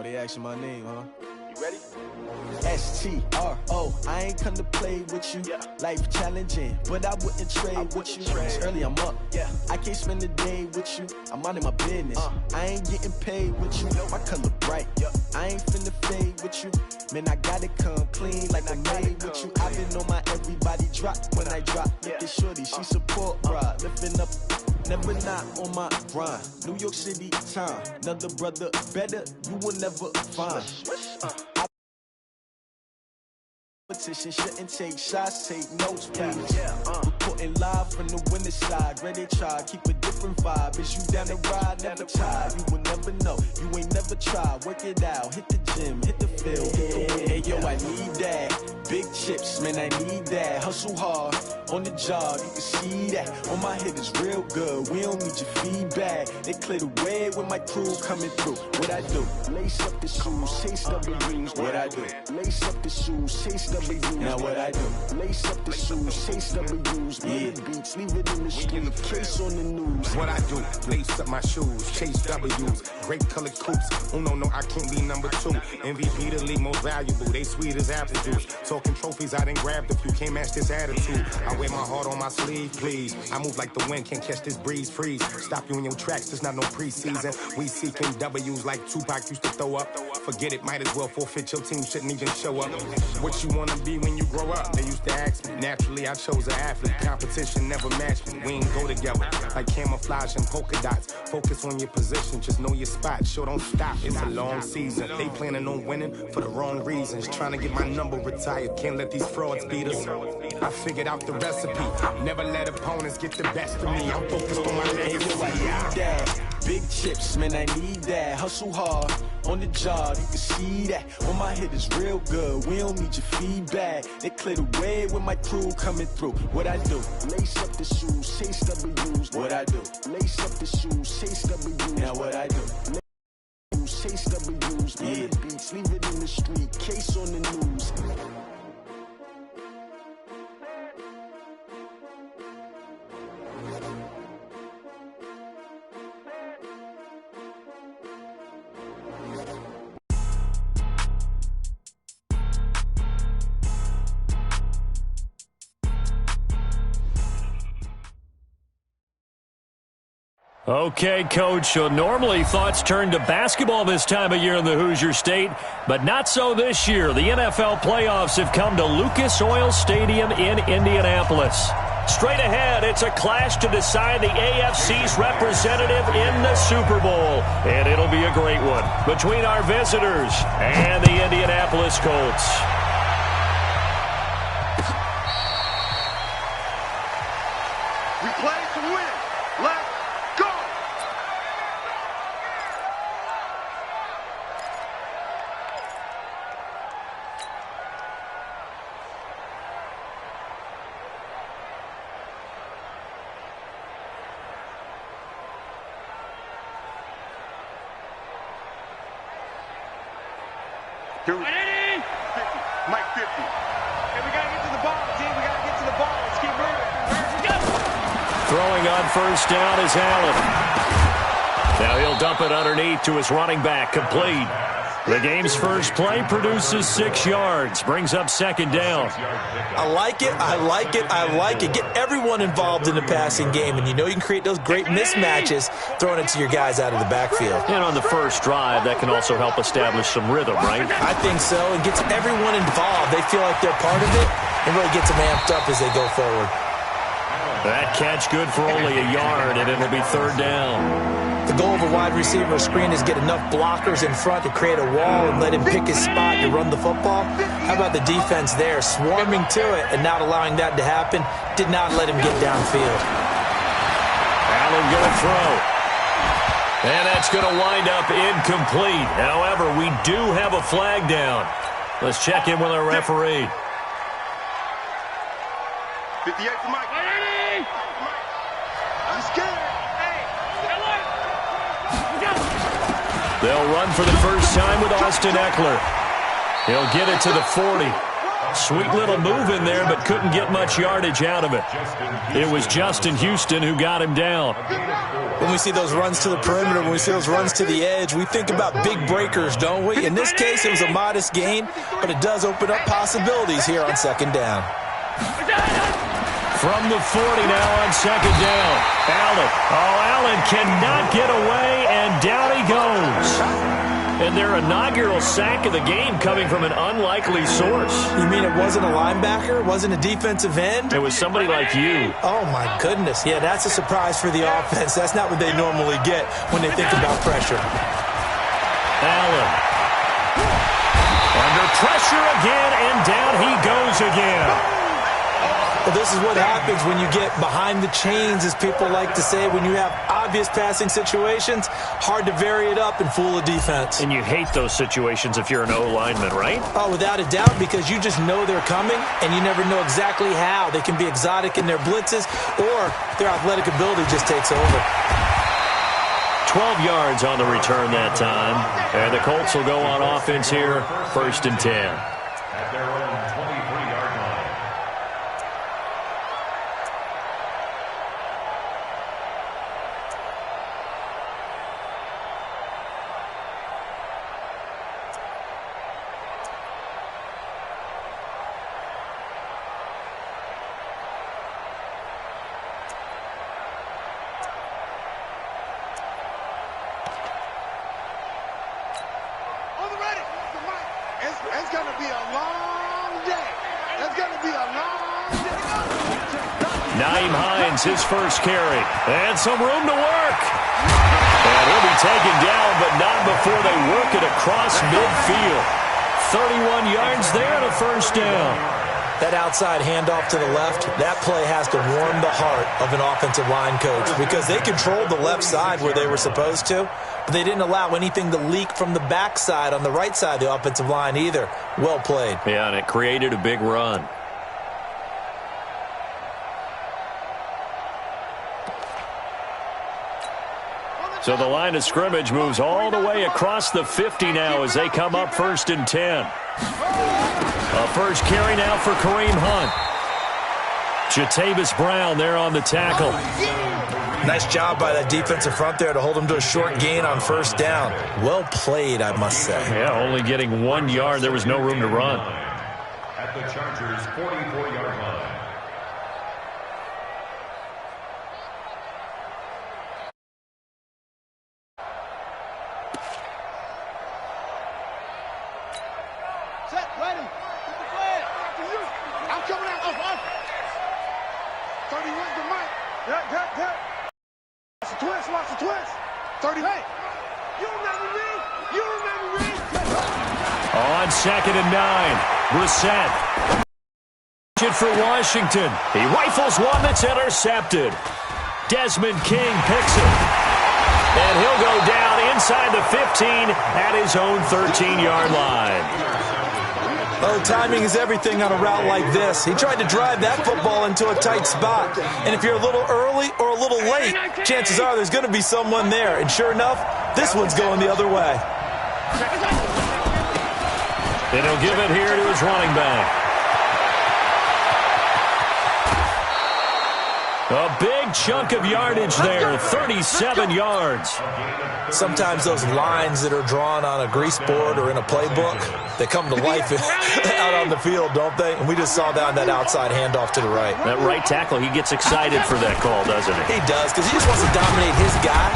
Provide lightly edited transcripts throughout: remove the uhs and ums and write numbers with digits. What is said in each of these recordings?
Oh, they asking my name, huh? You ready? S-T-R-O, I ain't come to play with you. Life challenging, but I wouldn't trade with you. It's early, I'm up. I can't spend a day with you. I'm minding my business. I ain't getting paid with you. My color bright. I ain't finna fade with you. Man, I gotta come clean like I made with you. I've been on my everybody drop when I drop. Look at shorty, she support ride. Lifting up, never not on my grind. New York City time. Another brother better, you will never find. Competition shouldn't take shots, take notes, please. Reporting live from the winner's side. Ready to try, keep a different vibe. Is you down the ride, never tired. You will never know, you ain't never tried. Work it out, hit the gym, hit the field, hit the win. Hey yo, I need that. Big chips, man, I need that. Hustle hard, on the job, you can see that. On my hit is real good, we don't need your feedback. They clear the way with my crew coming through. What I do? Lace up the shoes, chase W's. What I do? Lace up the shoes, chase W's. Now what I do? Lace up the shoes, chase W's. Beats, leave it in the street, case on the news. What I do? Lace up my shoes, chase W's. Great colored coops. Oh no, I can't be number 2. MVP the league most valuable. They sweet as apple juice. Talking trophies, I done grabbed a few. Can't match this attitude. I wear my heart on my sleeve, please. I move like the wind, can't catch this breeze, freeze. Stop you in your tracks, there's not no preseason. We seeking W's like Tupac used to throw up. Forget it, might as well forfeit, your team shouldn't even show up. What you wanna be when you grow up? They used to ask me. Naturally, I chose an athlete. Competition never matched me. We ain't go together like camouflage and polka dots. Focus on your position, just know your spot. Sure, don't stop, it's a long season. They planning on winning for the wrong reasons. Trying to get my number retired, can't let these frauds beat us. I figured out the recipe. Never let opponents get the best of me. I'm focused on my legacy. Big chips, man, I need that. Hustle hard, on the job, you can see that. On my hit is real good, we don't need your feedback. They clear the way with my crew coming through. What I do? Lace up the shoes, chase W's. What I do? Lace up the shoes, chase W's. Now what I do? Chase W's, beats, leave it in the street, case on the news. Okay, Coach, so normally thoughts turn to basketball this time of year in the Hoosier State, but not so this year. The NFL playoffs have come to Lucas Oil Stadium in Indianapolis. Straight ahead, it's a clash to decide the AFC's representative in the Super Bowl, and it'll be a great one between our visitors and the Indianapolis Colts. We play to win. Let's go! Here we go. 50. Mike 50. Hey, we got to get to the ball, team. We got to get to the ball. Let's keep moving. Throwing on first down is Allen. Now he'll dump it underneath to his running back, complete. The game's first play produces 6 yards, brings up second down. I like it, I like it, I like it. Get everyone involved in the passing game, and you know you can create those great mismatches throwing it to your guys out of the backfield. And on the first drive, that can also help establish some rhythm, right? I think so. It gets everyone involved. They feel like they're part of it, and really gets them amped up as they go forward. That catch good for only a yard, and it'll be third down. The goal of a wide receiver screen is get enough blockers in front to create a wall and let him pick his spot to run the football. How about the defense there, swarming to it and not allowing that to happen? Did not let him get downfield. Allen going to throw. And that's going to wind up incomplete. However, we do have a flag down. Let's check in with our referee. 58 for Mike. I'm scared. They'll run for the first time with Austin Eckler. He'll get it to the 40. Sweet little move in there, but couldn't get much yardage out of it. It was Justin Houston who got him down. When we see those runs to the perimeter, when we see those runs to the edge, we think about big breakers, don't we? In this case, it was a modest gain, but it does open up possibilities here on second down. From the 40 now on second down. Allen. Oh, Allen cannot get away, and down he goes. And their inaugural sack of the game coming from an unlikely source. You mean it wasn't a linebacker? It wasn't a defensive end? It was somebody like you. Oh, my goodness. Yeah, that's a surprise for the offense. That's not what they normally get when they think about pressure. Allen. Under pressure again, and down he goes again. Well, this is what happens when you get behind the chains, as people like to say. When you have obvious passing situations, hard to vary it up and fool a defense. And you hate those situations if you're an O-lineman, right? Oh, without a doubt, because you just know they're coming, and you never know exactly how. They can be exotic in their blitzes, or their athletic ability just takes over. 12 yards on the return that time. And the Colts will go on offense here, 1st and 10. At their own 23-yard line. It's going to be a long day. It's going to be a long day. Naeem Hines, his first carry. And some room to work. And he'll be taken down, but not before they work it across midfield. 31 yards there and a first down. That outside handoff to the left, that play has to warm the heart of an offensive line coach because they controlled the left side where they were supposed to, but they didn't allow anything to leak from the backside on the right side of the offensive line either. Well played. Yeah, and it created a big run. So the line of scrimmage moves all the way across the 50 now as they come up 1st and 10. A first carry now for Kareem Hunt. Jatavis Brown there on the tackle. Nice job by that defensive front there to hold him to a short gain on first down. Well played, I must say. Yeah, only getting 1 yard. There was no room to run. At the Chargers' 44-yard line. Set, ready. Get the flag. I'm coming out. Off. 31 to Mike. Yep. Watch the twist. 30. Hey, you remember me? On 2nd and 9, Brissett. It for Washington. He rifles one that's intercepted. Desmond King picks it. And he'll go down inside the 15 at his own 13-yard line. Oh, timing is everything on a route like this. He tried to drive that football into a tight spot. And if you're a little early or a little late, chances are there's going to be someone there. And sure enough, this one's going the other way. And he'll give it here to his running back. A big chunk of yardage there, 37 yards. Sometimes those lines that are drawn on a grease board or in a playbook, they come to life out on the field, don't they? And we just saw that on that outside handoff to the right. That right tackle, he gets excited for that call, doesn't he? He does, because he just wants to dominate his guy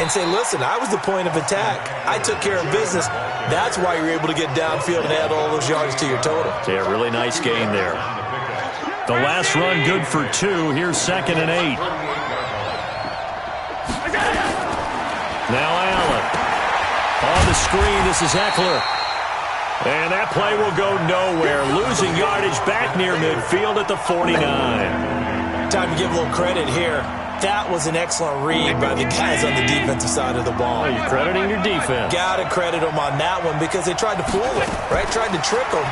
and say, listen, I was the point of attack. I took care of business. That's why you're able to get downfield and add all those yards to your total. Yeah, really nice gain there. The last run good for 2. Here's 2nd and 8. Now Allen. On the screen, this is Eckler. And that play will go nowhere. Losing yardage back near midfield at the 49. Time to give a little credit here. That was an excellent read by the guys on the defensive side of the ball. Well, you're crediting your defense. Got to credit them on that one because they tried to fool him, right? Tried to trick him.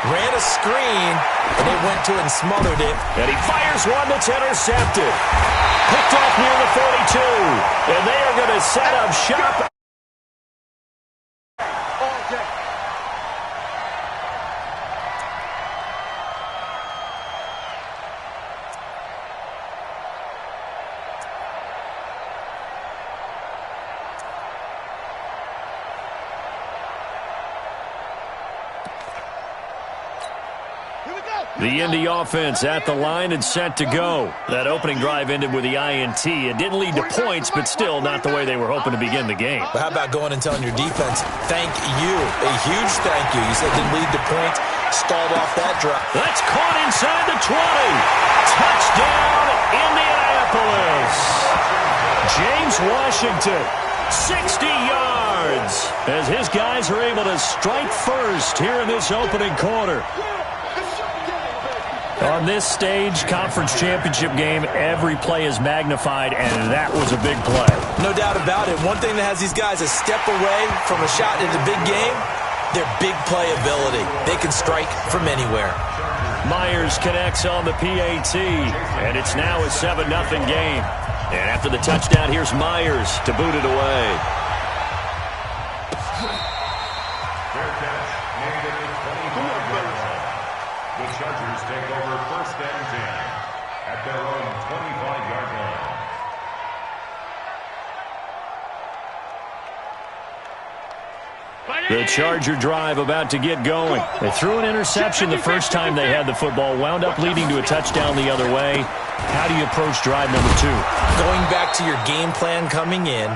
Ran a screen, and they went to it and smothered it. And he fires one that's intercepted. Picked off near the 42. And they are going to set up shop. The Indy offense at the line and set to go. That opening drive ended with the INT. It didn't lead to points, but still not the way they were hoping to begin the game. But how about going and telling your defense, thank you, a huge thank you. You said it didn't lead to points, stalled off that drive. That's caught inside the 20. Touchdown, Indianapolis. James Washington, 60 yards, as his guys are able to strike first here in this opening quarter. On this stage, conference championship game, every play is magnified, and that was a big play. No doubt about it. One thing that has these guys a step away from a shot in the big game, their big play ability. They can strike from anywhere. Myers connects on the PAT, and it's now a 7-0 game. And after the touchdown, here's Myers to boot it away. The Chargers take over first and 10 at their own 25-yard line. The Charger drive about to get going. They threw an interception the first time they had the football, wound up leading to a touchdown the other way. How do you approach drive number 2? Going back to your game plan coming in,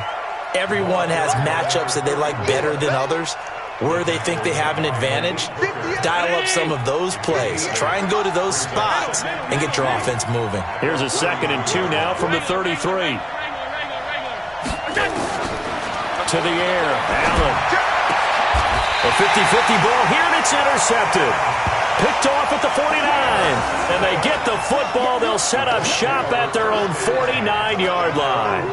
everyone has matchups that they like better than others. Where they think they have an advantage, dial up some of those plays. Try and go to those spots and get your offense moving. Here's a 2nd and 2 now from the 33. To the air, Allen. A 50-50 ball here, and it's intercepted. Picked off at the 49. And they get the football. They'll set up shop at their own 49-yard line.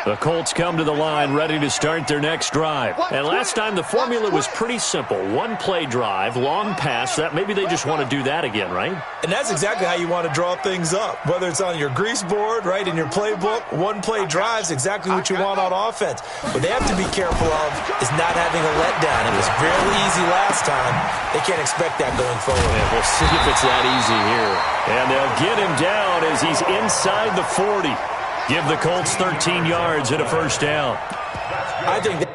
The Colts come to the line ready to start their next drive. And last time the formula was pretty simple. One-play drive, long pass. That maybe they just want to do that again, right? And that's exactly how you want to draw things up. Whether it's on your grease board, right, in your playbook, one-play drive is exactly what you want on offense. What they have to be careful of is not having a letdown. It was fairly easy last time. They can't expect that going forward. Yeah, we'll see if it's that easy here. And they'll get him down as he's inside the 40. Give the Colts 13 yards and a first down. I think that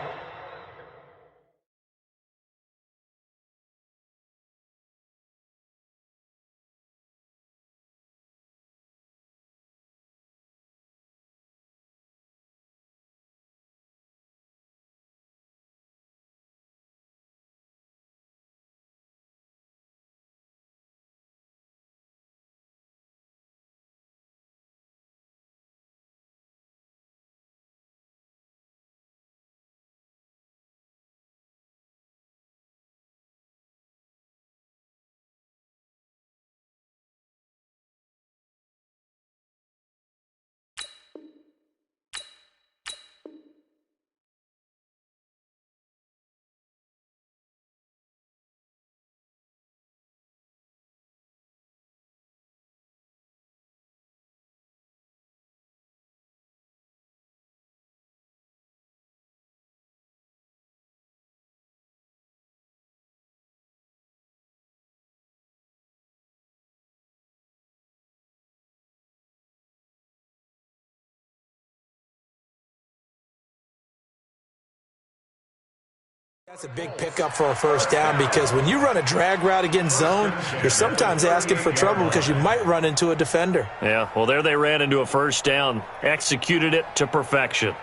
that's a big pickup for a first down, because when you run a drag route against zone, you're sometimes asking for trouble because you might run into a defender. Yeah, well, there they ran into a first down, executed it to perfection.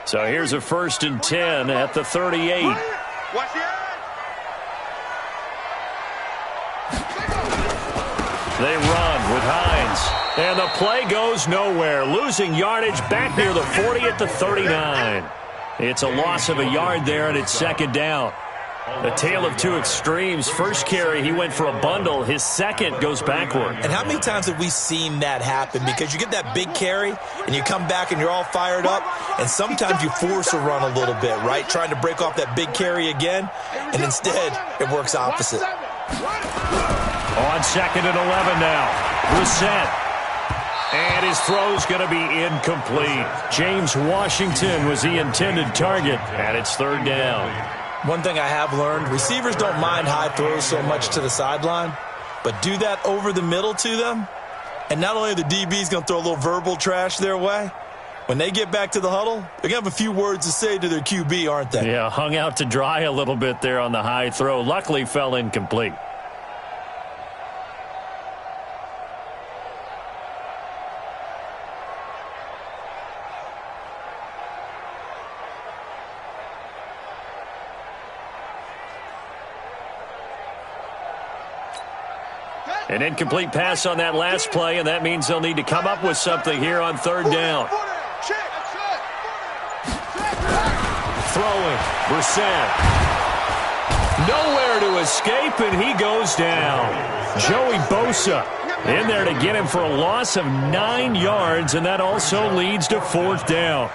So here's a 1st and 10 at the 38. Watch the eye. They run with Hines. And the play goes nowhere. Losing yardage back near the 40 at the 39. It's a loss of a yard there, and it's 2nd down. A tale of two extremes. First carry, he went for a bundle. His second goes backward. And how many times have we seen that happen? Because you get that big carry, and you come back and you're all fired up, and sometimes you force a run a little bit, right? Trying to break off that big carry again, and instead it works opposite. On 2nd and 11 now. Brissett. And his throw's going to be incomplete. James Washington was the intended target, and it's 3rd down. One thing I have learned, receivers don't mind high throws so much to the sideline. but do that over the middle to them, and not only are the DBs going to throw a little verbal trash their way, when they get back to the huddle, they're going to have a few words to say to their QB, aren't they? Yeah, hung out to dry a little bit there on the high throw. Luckily fell incomplete. An incomplete pass on that last play, and that means they'll need to come up with something here on third down. Throwing, Brissett. Nowhere to escape, and he goes down. Joey Bosa in there to get him for a loss of 9 yards, and that also leads to fourth down.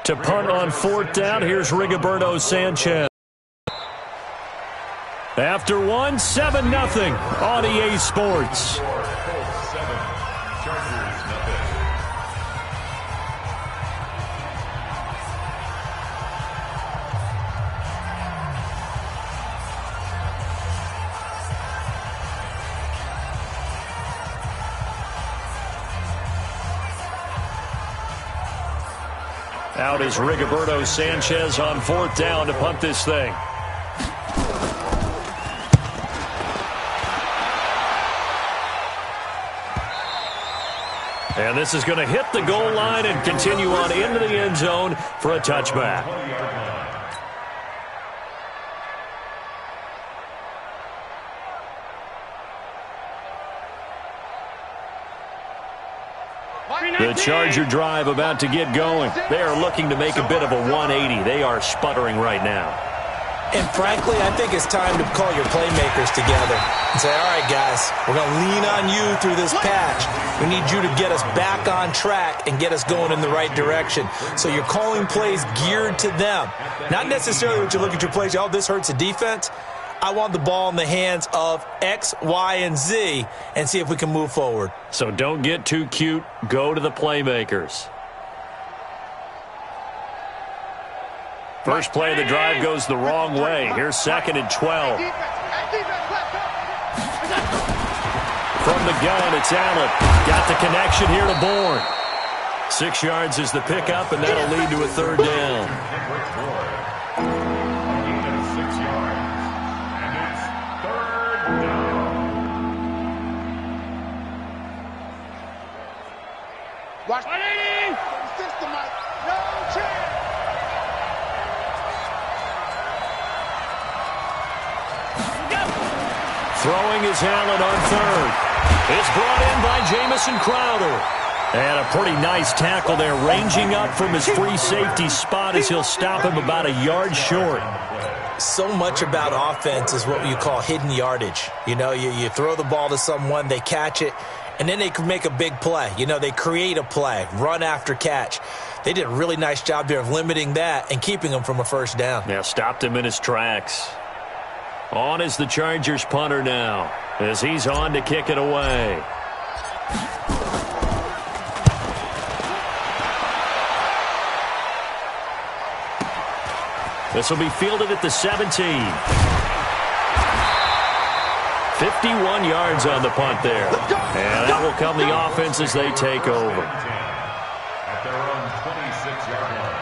To punt on fourth down, here's Rigoberto Sanchez. After one, 7-0 on EA Sports. Out is Rigoberto Sanchez on fourth down to punt this thing. And this is going to hit the goal line and continue on into the end zone for a touchback. The Charger drive about to get going. They are looking to make a bit of a 180. They are sputtering right now. And frankly, I think it's time to call your playmakers together and say, all right, guys, we're going to lean on you through this patch. We need you to get us back on track and get us going in the right direction. So you're calling plays geared to them. Not necessarily what you look at your plays, oh, this hurts the defense. I want the ball in the hands of X, Y, and Z and see if we can move forward. So don't get too cute. Go to the playmakers. First play of the drive goes the wrong way. Here's 2nd and 12. From the gun, it's Allen. Got the connection here to Bourne. 6 yards is the pickup, and that'll lead to a third down. Watch the system, Mike. No chance. Throwing is Allen on third. It's brought in by Jamison Crowder. And a pretty nice tackle there, ranging up from his free safety spot as he'll stop him about a yard short. So much about offense is what you call hidden yardage. You know, you throw the ball to someone, they catch it, and then they can make a big play. You know, they create a play, run after catch. They did a really nice job there of limiting that and keeping him from a first down. Yeah, stopped him in his tracks. On is the Chargers punter now, as he's on to kick it away. This will be fielded at the 17. 51 yards on the punt there. And that will come the offense as they take over. At their own 26-yard line.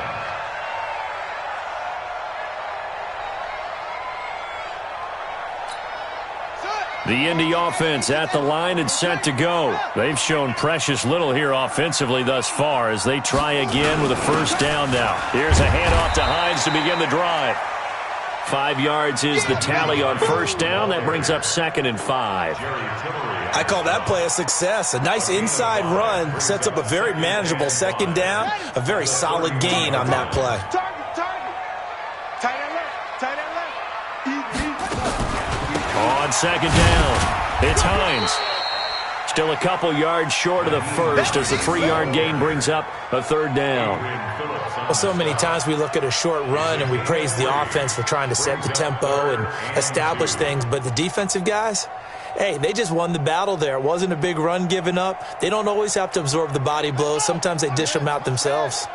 The Indy offense at the line and set to go. They've shown precious little here offensively thus far as they try again with a first down now. Here's a handoff to Hines to begin the drive. 5 yards is the tally on first down. That brings up 2nd and 5. I call that play a success. A nice inside run sets up a very manageable second down. A very solid gain on that play. On second down, it's Hines. Still a couple yards short of the first as the 3-yard gain brings up a third down. Well, so many times we look at a short run and we praise the offense for trying to set the tempo and establish things, but the defensive guys, hey, they just won the battle there. It wasn't a big run given up. They don't always have to absorb the body blows. Sometimes they dish them out themselves.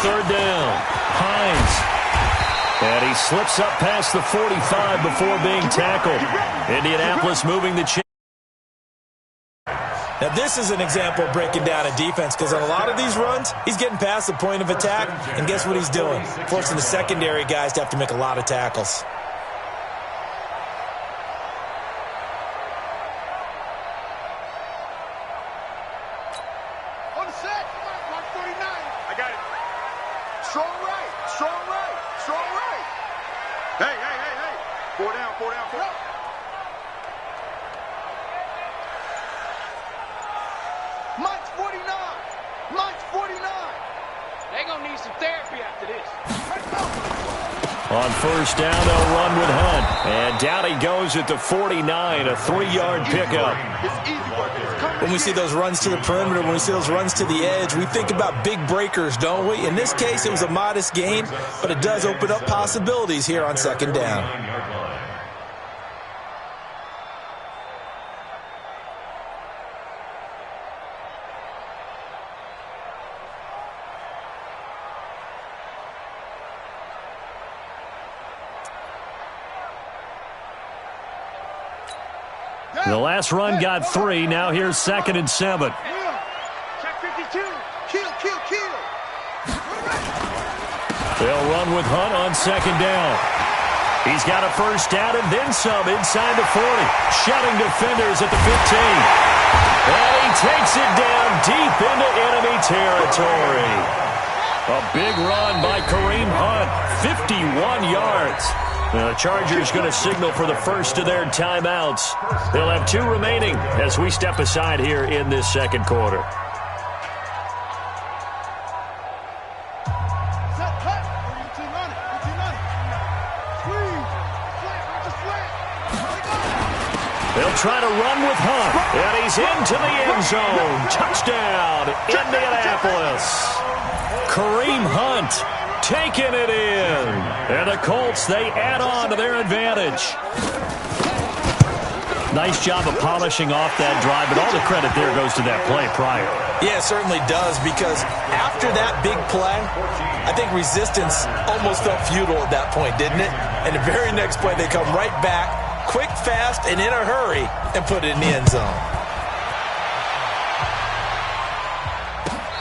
third down. Hines. And he slips up past the 45 before being tackled. Indianapolis moving the chain. Now, this is an example of breaking down a defense because on a lot of these runs, he's getting past the point of attack, and guess what he's doing? Forcing the secondary guys to have to make a lot of tackles. On the set, mark 49. I got it. Strong right, strong right, strong right. Hey. 4 down, 4 down, 4 down. Mike's 49. Mike's 49. They're going to need some therapy after this. On first down, they'll run with Hunt. And down he goes at the 49, a 3-yard pickup. When we see those runs to the perimeter, when we see those runs to the edge, we think about big breakers, don't we? In this case, it was a modest gain, but it does open up possibilities here on second down. The last run got 3. Now here's 2nd and 7. Check 52. Kill. They'll run with Hunt on second down. He's got a first down and then some inside the 40. Shutting defenders at the 15. And he takes it down deep into enemy territory. A big run by Kareem Hunt. 51 yards. The Chargers going to signal for the first of their timeouts. They'll have 2 remaining as we step aside here in this second quarter. Set, cut. Routine running. Squeeze. Flat. They'll try to run with Hunt. And he's into the end zone. Touchdown, Indianapolis. Kareem Hunt taking it in. And the Colts, they add on to their advantage. Nice job of polishing off that drive, but all the credit there goes to that play prior. Yeah, it certainly does, because after that big play, I think resistance almost felt futile at that point, didn't it? And the very next play, they come right back, quick, fast, and in a hurry, and put it in the end zone.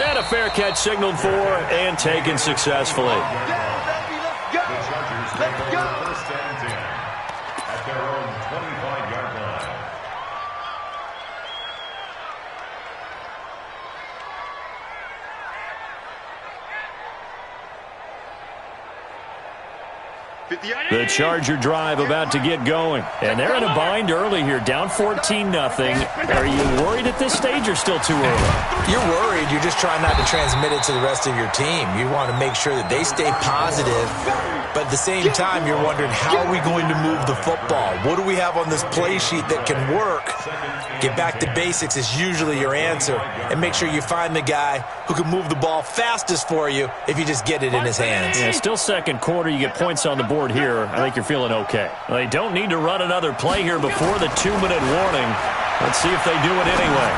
And a fair catch signaled for and taken successfully. The Chargers take over first and 10 at their own 25-yard line. The Charger drive about to get going. And they're in a bind early here, down 14-0. Are you worried at this stage or still too early? You're worried. You're just trying not to transmit it to the rest of your team. You want to make sure that they stay positive, but at the same time, you're wondering, how are we going to move the football? What do we have on this play sheet that can work? Get back to basics is usually your answer, and make sure you find the guy who can move the ball fastest for you if you just get it in his hands. Yeah, still second quarter. You get points on the board here. I think you're feeling okay. They don't need to run another play here before the 2-minute warning. Let's see if they do it anyway.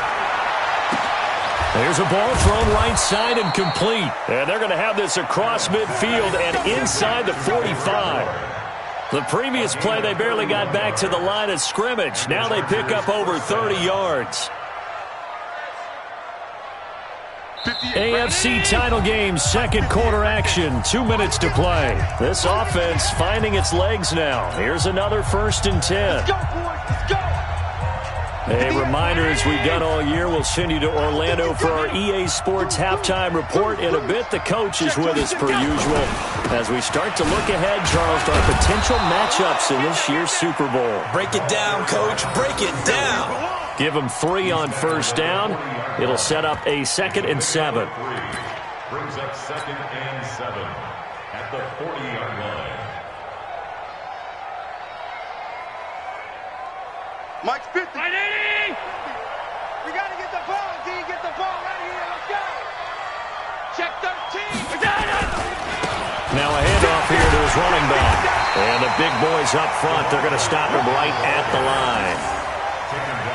There's a ball thrown right side and complete. And they're going to have this across midfield and inside the 45. The previous play, they barely got back to the line of scrimmage. Now they pick up over 30 yards. AFC title game, second quarter action, 2 minutes to play. This offense finding its legs now. Here's another 1st and 10. Let's go, boys. Let's go. A reminder, as we've done all year, we'll send you to Orlando for our EA Sports halftime report. In a bit, the coach is with us per usual. As we start to look ahead, Charles, to our potential matchups in this year's Super Bowl. Break it down, Coach. Break it down. Give them 3 on first down. It'll set up a 2nd and 7. Brings up 2nd and 7 at the 40-yard line. Mike's 50. Right, 80. We got to get the ball, D. Get the ball right here. Let's go. Check 13. We got it. Now a handoff here to his running back. And the big boys up front, they're going to stop him right at the line.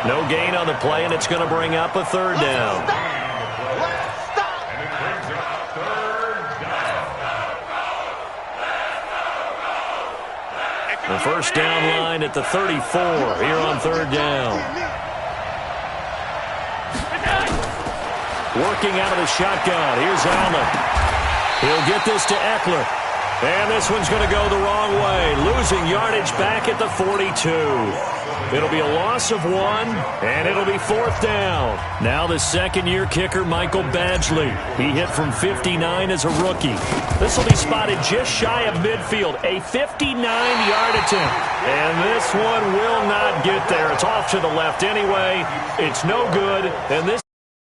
No gain on the play, and it's going to bring up a 3rd down. The first down line at the 34 here on third down. Working out of the shotgun. Here's Allen. He'll get this to Eckler. And this one's going to go the wrong way. Losing yardage back at the 42. It'll be a loss of 1, and it'll be fourth down. Now the second-year kicker, Michael Badgley. He hit from 59 as a rookie. This will be spotted just shy of midfield. A 59-yard attempt. And this one will not get there. It's off to the left anyway. It's no good. And this